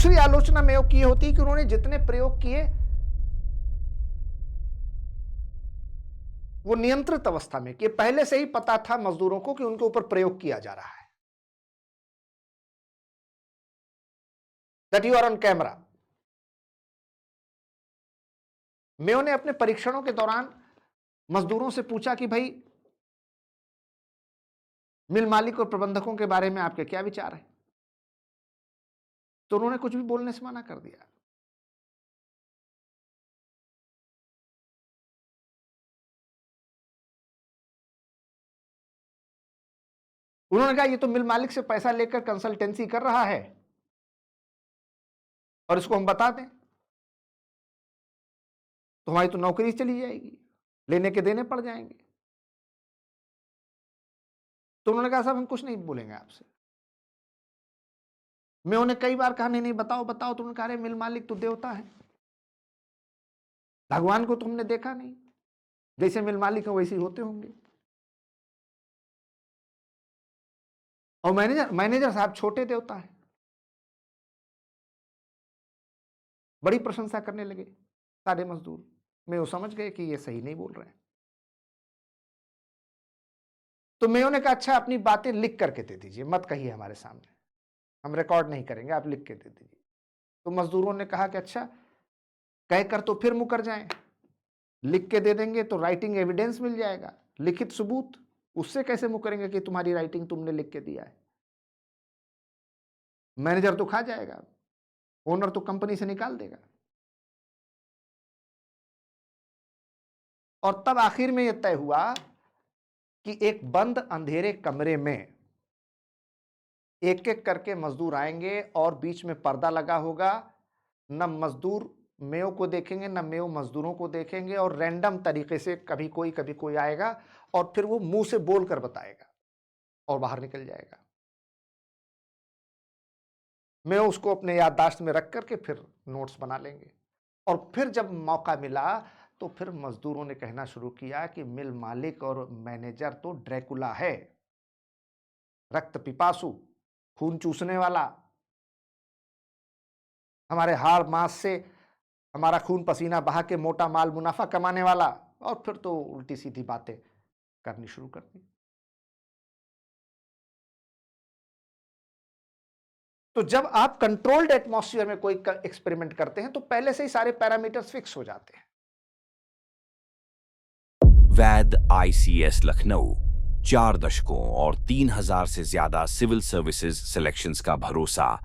दूसरी आलोचना मेयो की होती कि उन्होंने जितने प्रयोग किए वो नियंत्रित अवस्था में किए, पहले से ही पता था मजदूरों को कि उनके ऊपर प्रयोग किया जा रहा है, that you are on camera. Mayo ने अपने परीक्षणों के दौरान मजदूरों से पूछा कि भाई मिल मालिक और प्रबंधकों के बारे में आपके क्या विचार हैं? तो उन्होंने कुछ भी बोलने से मना कर दिया। उन्होंने कहा ये तो मिल मालिक से पैसा लेकर कंसल्टेंसी कर रहा है और इसको हम बता दें तो हमारी तो नौकरी चली जाएगी, लेने के देने पड़ जाएंगे। तो उन्होंने कहा साहब हम कुछ नहीं बोलेंगे आपसे। मैं उन्हें कई बार कहा नहीं नहीं बताओ बताओ, तो उन्होंने कहा अरे मिल मालिक तो देवता है, भगवान को तुमने देखा नहीं, जैसे मिल मालिक है वैसे ही होते होंगे। और मैनेजर मैनेजर साहब छोटे देवता है। बड़ी प्रशंसा करने लगे सारे मजदूर। मैं वो समझ गए कि ये सही नहीं बोल रहे हैं। तो मेयो ने कहा अच्छा अपनी बातें लिख करके दे दीजिए, मत कहिए हमारे सामने, हम रिकॉर्ड नहीं करेंगे, आप लिख के दे दीजिए। तो मजदूरों ने कहा कि अच्छा कहकर तो फिर मुकर जाएं, लिख के दे देंगे तो राइटिंग एविडेंस मिल जाएगा, लिखित सबूत, उससे कैसे मुकरेंगे कि तुम्हारी राइटिंग तुमने लिख के दिया है? मैनेजर तो खा जाएगा, ओनर तो कंपनी से निकाल देगा। और तब आखिर में यह तय हुआ कि एक बंद अंधेरे कमरे में एक एक करके मजदूर आएंगे और बीच में पर्दा लगा होगा, न मजदूर मेयो को देखेंगे न मेयो मजदूरों को देखेंगे, और रैंडम तरीके से कभी कोई आएगा और फिर वो मुंह से बोलकर बताएगा और बाहर निकल जाएगा। मेयो उसको अपने याददाश्त में रख करके फिर नोट्स बना लेंगे। और फिर जब मौका मिला तो फिर मजदूरों ने कहना शुरू किया कि मिल मालिक और मैनेजर तो ड्रैकुला है, रक्त पिपासु, खून चूसने वाला, हमारे हाड़ मांस से हमारा खून पसीना बहा के मोटा माल मुनाफा कमाने वाला। और फिर तो उल्टी सीधी बातें करनी शुरू कर दी। तो जब आप कंट्रोल्ड एटमॉस्फेयर में कोई एक्सपेरिमेंट करते हैं तो पहले से ही सारे पैरामीटर्स फिक्स हो जाते हैं। वैद आईसीएस लखनऊ 4 दशकों और 3000 से ज्यादा सिविल सर्विसेज सिलेक्शंस का भरोसा।